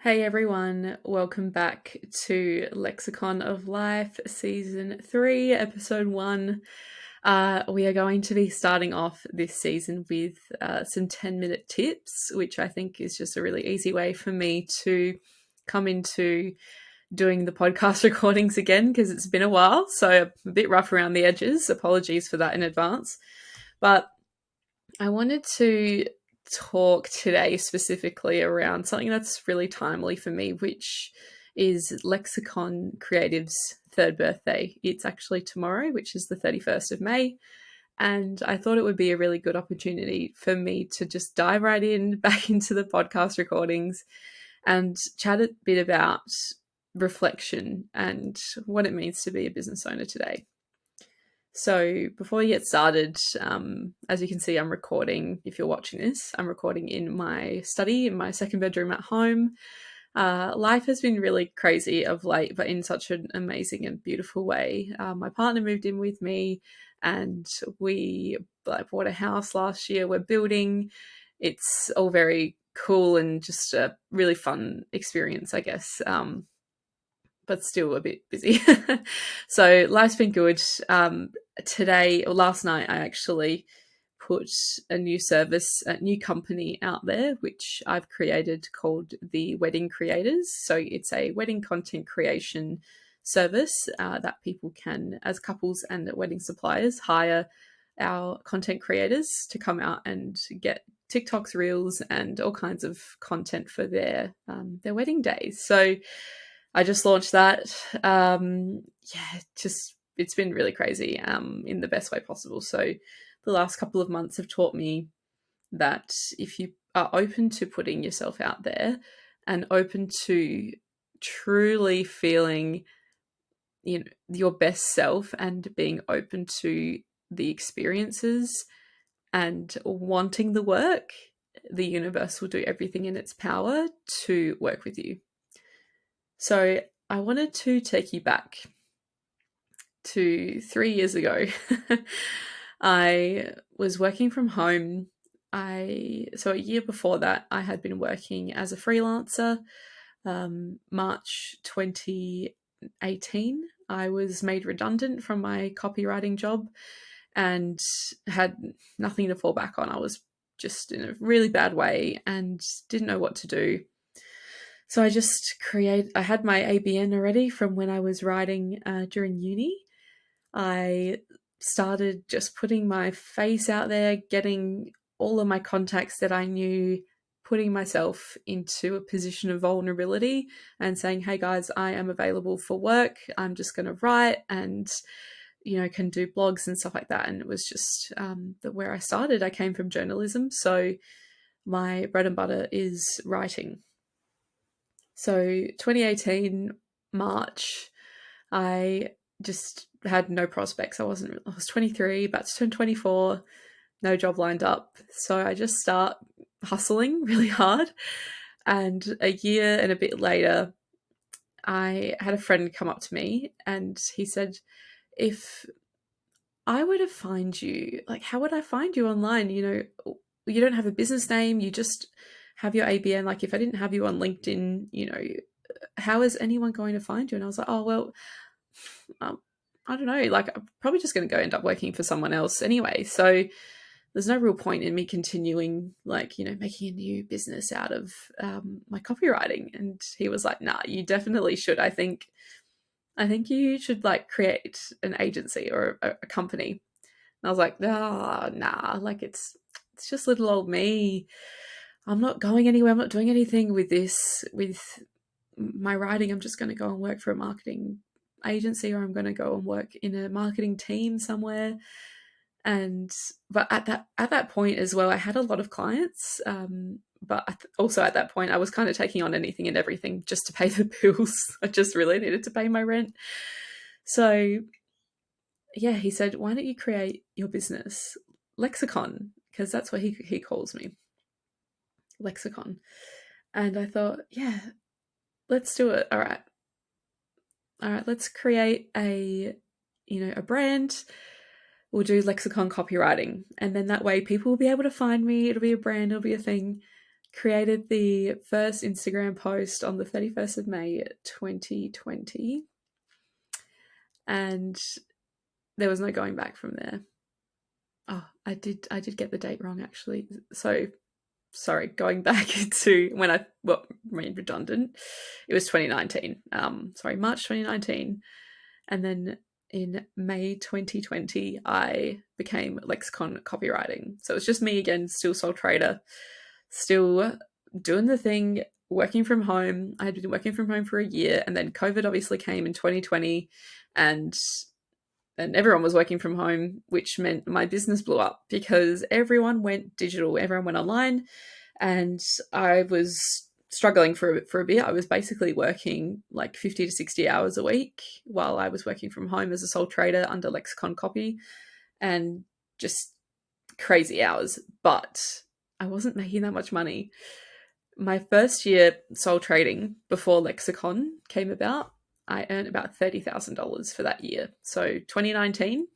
Hey everyone, welcome back to Lexicon of Life, Season 3, Episode 1. We are going to be starting off this season with some 10-minute tips, which I think is just a really easy way for me to come into doing the podcast recordings again because it's been a while, so a bit rough around the edges. Apologies for that in advance. But I wanted to talk today specifically around something that's really timely for me, which is Lexicon Creative's third birthday. It's actually tomorrow, which is the 31st of May. And I thought it would be a really good opportunity for me to just dive right in back into the podcast recordings and chat a bit about reflection and what it means to be a business owner today. So before we get started, as you can see, I'm recording, if you're watching this, I'm recording in my study, in my second bedroom at home. Life has been really crazy of late, but in such an amazing and beautiful way. My partner moved in with me and we bought a house last year. We're building. It's all very cool and just a really fun experience, I guess. But still a bit busy. So life's been good. Today or last night, I actually put a new service, a new company out there, which I've created called the Wedding Creators. So it's a wedding content creation service that people can, as couples and wedding suppliers, hire our content creators to come out and get TikToks, Reels, and all kinds of content for their wedding days. So I just launched that. It's been really crazy in the best way possible. So the last couple of months have taught me that if you are open to putting yourself out there and open to truly feeling, your best self and being open to the experiences and wanting the work, the universe will do everything in its power to work with you. So I wanted to take you back to 3 years ago. I was working from home. So a year before that, I had been working as a freelancer. March 2018, I was made redundant from my copywriting job and had nothing to fall back on. I was just in a really bad way and didn't know what to do. So I had my ABN already from when I was writing during uni. I started just putting my face out there, getting all of my contacts that I knew, putting myself into a position of vulnerability and saying, hey guys, I am available for work. I'm just going to write and, can do blogs and stuff like that. And it was just where I started. I came from journalism. So my bread and butter is writing. So 2018, March, I just had no prospects. I was 23, about to turn 24, no job lined up. So I just start hustling really hard. And a year and a bit later, I had a friend come up to me and he said, if I were to find you, like, how would I find you online? You don't have a business name, you just have your ABN. Like, if I didn't have you on LinkedIn, how is anyone going to find you? And I was like, oh, well, I don't know. Like, I'm probably just going to go end up working for someone else anyway. So there's no real point in me continuing, making a new business out of my copywriting. And he was like, nah, you definitely should. I think you should create an agency or a company. And I was like, nah, like it's just little old me. I'm not going anywhere. I'm not doing anything with my writing. I'm just going to go and work for a marketing agency, or I'm going to go and work in a marketing team somewhere. But at that point as well, I had a lot of clients. But also at that point, I was kind of taking on anything and everything just to pay the bills. I just really needed to pay my rent. So yeah, he said, why don't you create your business, Lexicon? Because that's what he calls me, Lexicon. And I thought, yeah, let's do it. All right, let's create a brand. We'll do Lexicon Copywriting. And then that way people will be able to find me. It'll be a brand, it'll be a thing. created the first Instagram post on the 31st of May 2020, and there was no going back from there. Oh, I did get the date wrong, actually. So sorry, going back to when I made redundant, it was 2019. March 2019, and then in May 2020, I became Lexicon Copywriting. So it was just me again, still sole trader, still doing the thing, working from home. I had been working from home for a year, and then COVID obviously came in 2020, and everyone was working from home, which meant my business blew up because everyone went digital, everyone went online, and I was struggling for a bit. I was basically working like 50 to 60 hours a week while I was working from home as a sole trader under Lexicon Copy, and just crazy hours, but I wasn't making that much money. My first year sole trading before Lexicon came about, I earned about $30,000 for that year. So 2019,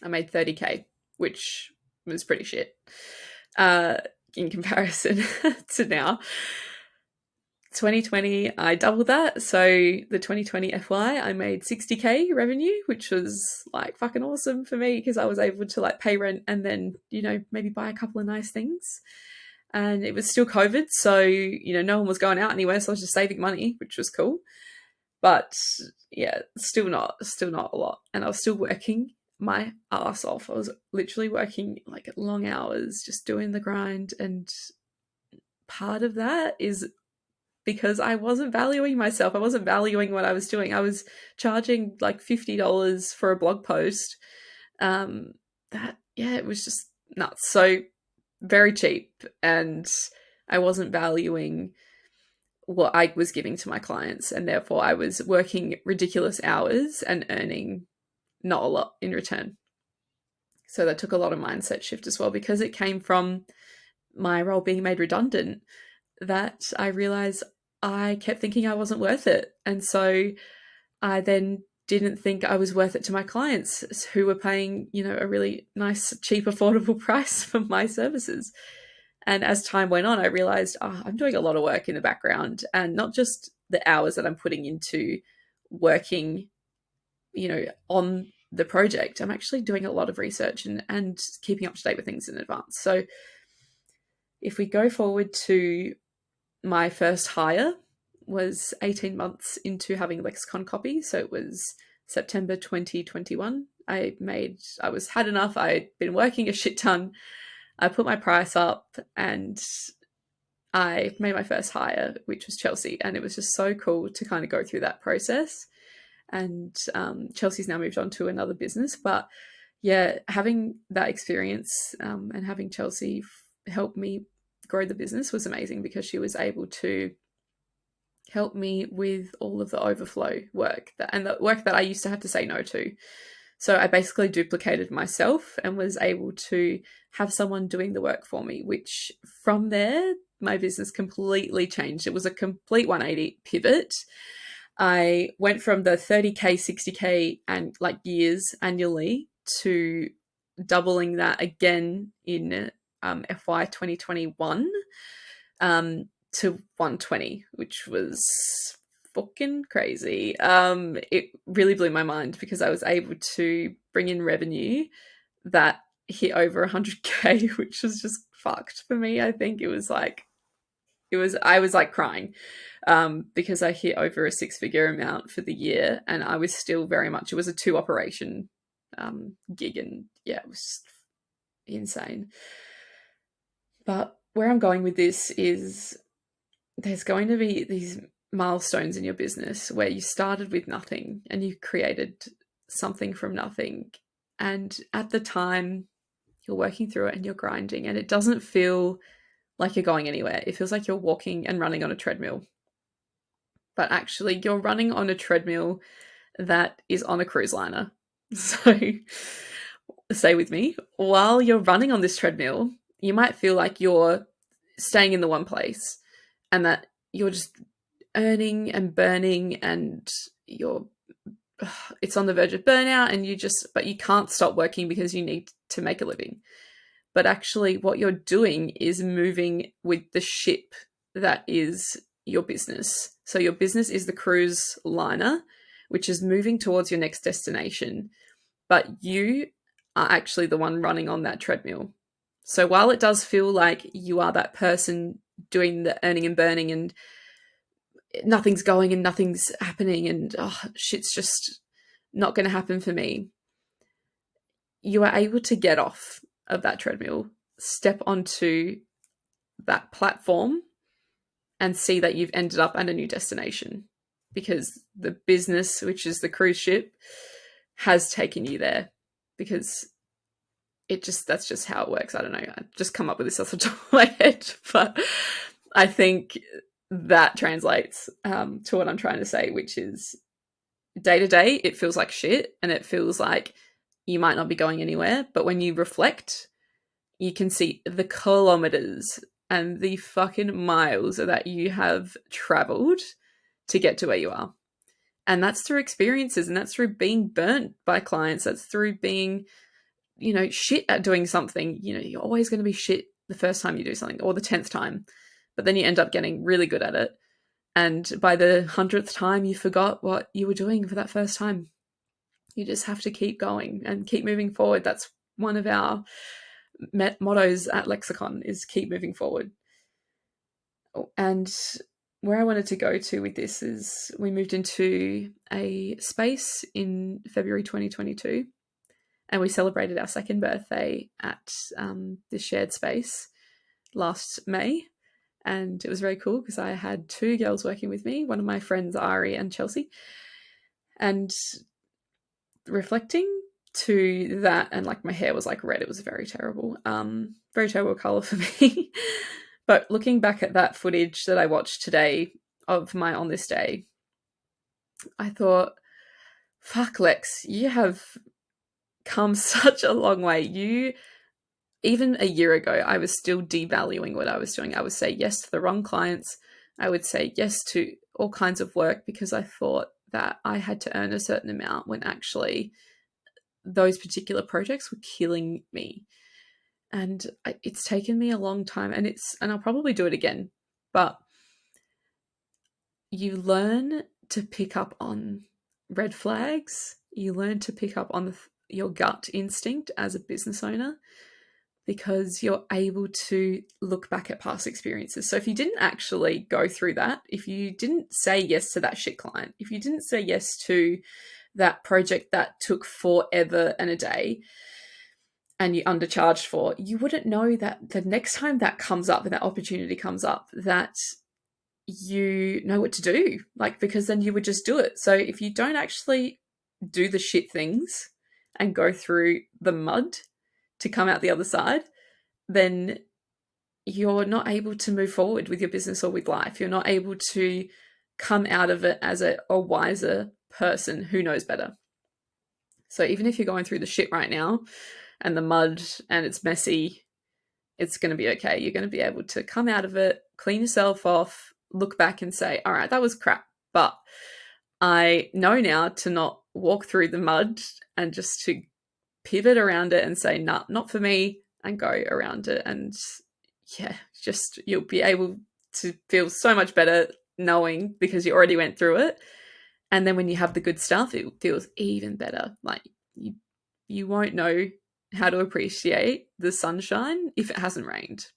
I made 30K, which was pretty shit in comparison to now. 2020, I doubled that. So the 2020 FY, I made 60K revenue, which was like fucking awesome for me because I was able to like pay rent and then, maybe buy a couple of nice things. And it was still COVID, so, no one was going out anywhere, so I was just saving money, which was cool. But yeah, still not a lot. And I was still working my ass off. I was literally working like long hours, just doing the grind. And part of that is because I wasn't valuing myself. I wasn't valuing what I was doing. I was charging like $50 for a blog post. It was just nuts. So very cheap, and I wasn't valuing what I was giving to my clients, and therefore I was working ridiculous hours and earning not a lot in return. So that took a lot of mindset shift as well, because it came from my role being made redundant, that I realized I kept thinking I wasn't worth it. And so I then didn't think I was worth it to my clients who were paying, a really nice, cheap, affordable price for my services. And as time went on, I realized, I'm doing a lot of work in the background, and not just the hours that I'm putting into working, on the project. I'm actually doing a lot of research and keeping up to date with things in advance. So if we go forward to my first hire, was 18 months into having Lexicon Copy. So it was September 2021. I had enough. I'd been working a shit ton. I put my price up and I made my first hire, which was Chelsea. And it was just so cool to kind of go through that process. And Chelsea's now moved on to another business. But yeah, having that experience and having Chelsea help me grow the business was amazing, because she was able to help me with all of the overflow work and the work that I used to have to say no to. So I basically duplicated myself and was able to have someone doing the work for me, which from there, my business completely changed. It was a complete 180 pivot. I went from the 30K, 60K and like years annually to doubling that again in FY 2021 to 120, which was fucking crazy. It really blew my mind, because I was able to bring in revenue that hit over 100K, which was just fucked for me. I think I was like crying, because I hit over a 6-figure amount for the year, and I was still very much, it was a 2-operation gig, and yeah, it was insane. But where I'm going with this is, there's going to be these milestones in your business where you started with nothing and you created something from nothing. And at the time, you're working through it and you're grinding, and it doesn't feel like you're going anywhere. It feels like you're walking and running on a treadmill. But actually, you're running on a treadmill that is on a cruise liner. So stay with me. While you're running on this treadmill, you might feel like you're staying in the one place, and that you're just earning and burning, and it's on the verge of burnout, and but you can't stop working because you need to make a living. but actually what you're doing is moving with the ship that is your business. So your business is the cruise liner, which is moving towards your next destination, but you are actually the one running on that treadmill. So while it does feel like you are that person doing the earning and burning and nothing's going and nothing's happening and shit's just not going to happen for me, you are able to get off of that treadmill, step onto that platform, and see that you've ended up at a new destination because the business, which is the cruise ship, has taken you there, because that's just how it works. I don't know. I just come up with this off the top of my head, but I think that translates to what I'm trying to say, which is day to day, it feels like shit and it feels like you might not be going anywhere. But when you reflect, you can see the kilometers and the fucking miles that you have traveled to get to where you are. And that's through experiences, and that's through being burnt by clients. That's through being, shit at doing something. You're always going to be shit the first time you do something, or the 10th time, but then you end up getting really good at it. And by the 100th time, you forgot what you were doing for that first time. You just have to keep going and keep moving forward. That's one of our mottos at Lexicon, is keep moving forward. And where I wanted to go to with this is, we moved into a space in February 2022, and we celebrated our second birthday at this shared space last May. And it was very cool because I had two girls working with me, one of my friends, Ari and Chelsea. And reflecting to that, and like my hair was like red, it was very terrible color for me. But looking back at that footage that I watched today of my On This Day, I thought, fuck, Lex, you have come such a long way. Even a year ago, I was still devaluing what I was doing. I would say yes to the wrong clients. I would say yes to all kinds of work because I thought that I had to earn a certain amount, when actually those particular projects were killing me. And it's taken me a long time, and I'll probably do it again, but you learn to pick up on red flags. You learn to pick up on your gut instinct as a business owner, because you're able to look back at past experiences. So if you didn't actually go through that, if you didn't say yes to that shit client, if you didn't say yes to that project that took forever and a day and you undercharged for, you wouldn't know that the next time that comes up and that opportunity comes up, that you know what to do, because then you would just do it. So if you don't actually do the shit things and go through the mud to come out the other side, then you're not able to move forward with your business or with life. You're not able to come out of it as a wiser person who knows better. So even if you're going through the shit right now and the mud and it's messy, it's going to be okay. You're going to be able to come out of it, clean yourself off, look back and say, all right, that was crap, but I know now to not walk through the mud and just to pivot around it and say, nah, not for me, and go around it. And just you'll be able to feel so much better knowing, because you already went through it. And then when you have the good stuff, it feels even better. Like you won't know how to appreciate the sunshine if it hasn't rained.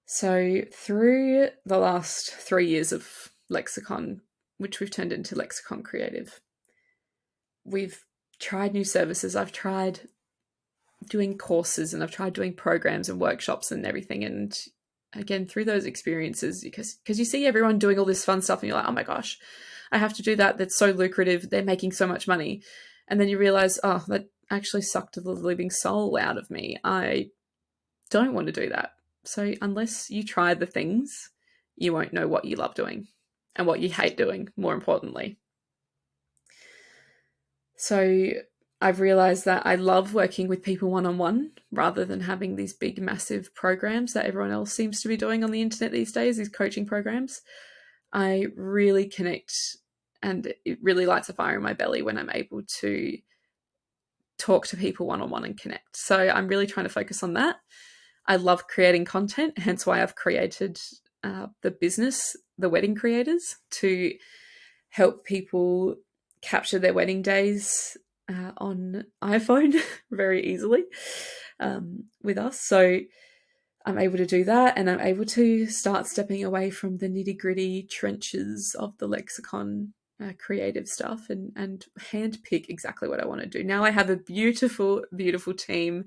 So through the last 3 years of Lexicon, which we've turned into Lexicon Creative, we've tried new services. I've tried doing courses and I've tried doing programs and workshops and everything. And again, through those experiences, because you see everyone doing all this fun stuff and you're like, oh my gosh, I have to do that. That's so lucrative. They're making so much money. And then you realize, oh, that actually sucked the living soul out of me. I don't want to do that. So unless you try the things, you won't know what you love doing and what you hate doing, more importantly. So I've realized that I love working with people one-on-one rather than having these big, massive programs that everyone else seems to be doing on the internet these days, these coaching programs. I really connect, and it really lights a fire in my belly when I'm able to talk to people one-on-one and connect. So I'm really trying to focus on that. I love creating content, hence why I've created the business, The Wedding Creators, to help people capture their wedding days on iPhone very easily with us. So I'm able to do that, and I'm able to start stepping away from the nitty-gritty trenches of the Lexicon creative stuff and handpick exactly what I want to do. Now I have a beautiful, beautiful team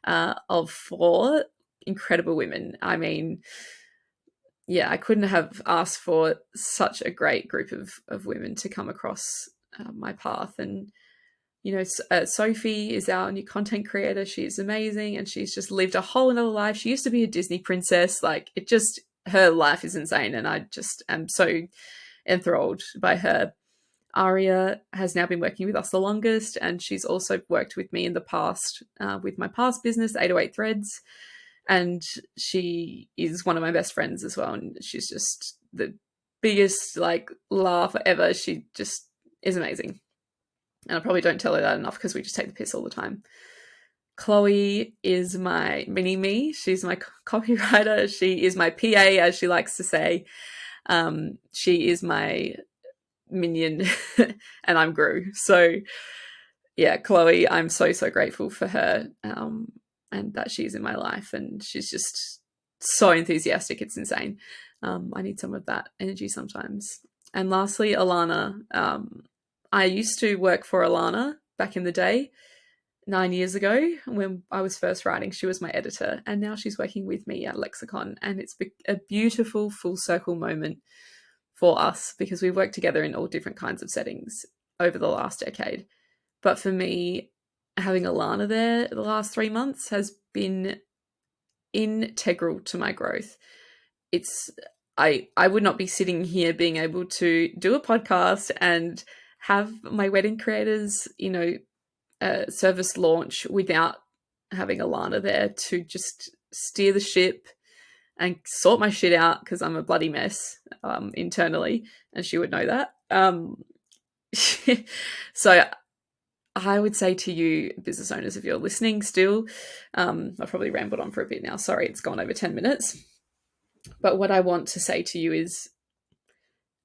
of 4 incredible women. I mean, yeah, I couldn't have asked for such a great group of women to come across my path. And, you know, Sophie is our new content creator. She's amazing, and she's just lived a whole another life. She used to be a Disney princess. Like, it just, her life is insane, and I just am so enthralled by her. Aria has now been working with us the longest, and she's also worked with me in the past with my past business, 808 Threads. And she is one of my best friends as well. And she's just the biggest, like, laugh ever. She just is amazing. And I probably don't tell her that enough because we just take the piss all the time. Chloe is my mini-me. She's my copywriter. She is my PA, as she likes to say. She is my minion and I'm Gru. So yeah, Chloe, I'm so grateful for her and that she's in my life, and she's just so enthusiastic. It's insane. I need some of that energy sometimes. And lastly, Alana. I used to work for Alana back in the day, 9 years ago when I was first writing. She was my editor, and now she's working with me at Lexicon, and it's a beautiful full circle moment for us because we've worked together in all different kinds of settings over the last decade. But for me, having Alana there the last 3 months has been integral to my growth. I would not be sitting here being able to do a podcast and have my wedding creators, you know, service launch without having Alana there to just steer the ship and sort my shit out, because I'm a bloody mess internally, and she would know that. So I would say to you, business owners, if you're listening still, I've probably rambled on for a bit now. Sorry, it's gone over 10 minutes. But what I want to say to you is,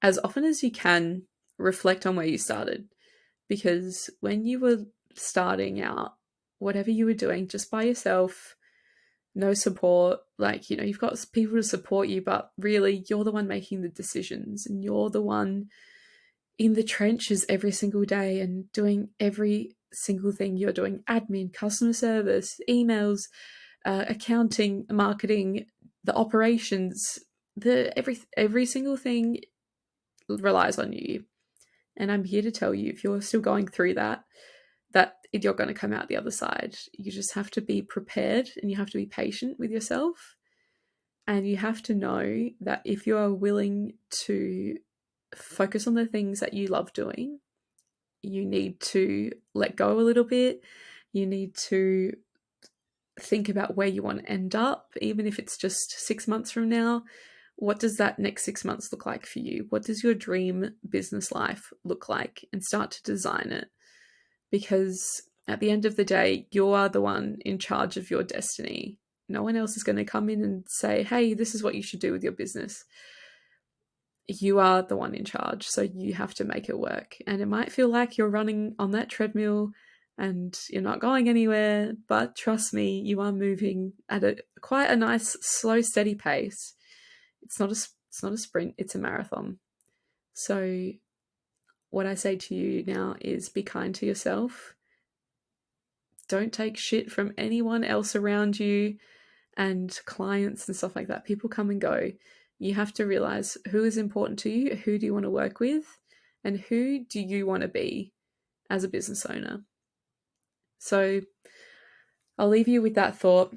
as often as you can, reflect on where you started. Because when you were starting out, whatever you were doing just by yourself, no support, like, you know, you've got people to support you, but really you're the one making the decisions, and you're the one in the trenches every single day and doing every single thing. You're doing admin, customer service, emails, accounting, marketing, the operations, every single thing relies on you. And I'm here to tell you, if you're still going through that you're going to come out the other side. You just have to be prepared, and you have to be patient with yourself. And you have to know that if you are willing to focus on the things that you love doing, you need to let go a little bit. You need to think about where you want to end up, even if it's just 6 months from now. What does that next 6 months look like for you? What does your dream business life look like? And start to design it. Because at the end of the day, you are the one in charge of your destiny. No one else is going to come in and say, hey, this is what you should do with your business. You are the one in charge, so you have to make it work. And it might feel like you're running on that treadmill and you're not going anywhere, but trust me, you are moving at quite a nice, slow, steady pace. It's not a sprint, it's a marathon. So what I say to you now is be kind to yourself. Don't take shit from anyone else around you and clients and stuff like that. People come and go. You have to realize who is important to you, who do you want to work with, and who do you want to be as a business owner. So I'll leave you with that thought.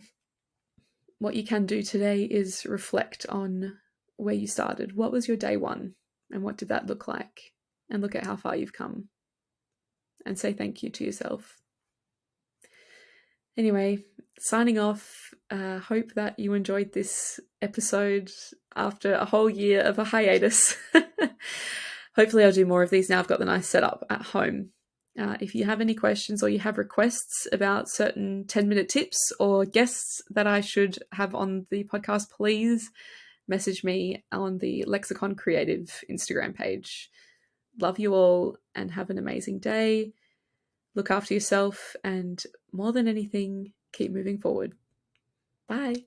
What you can do today is reflect on where you started. What was your day one, and what did that look like? And look at how far you've come, and say thank you to yourself. Anyway, signing off. Hope that you enjoyed this episode after a whole year of a hiatus. Hopefully I'll do more of these now. I've got the nice setup at home. If you have any questions or you have requests about certain 10-minute tips or guests that I should have on the podcast, please message me on the Lexicon Creative Instagram page. Love you all and have an amazing day. Look after yourself and, more than anything, keep moving forward. Bye.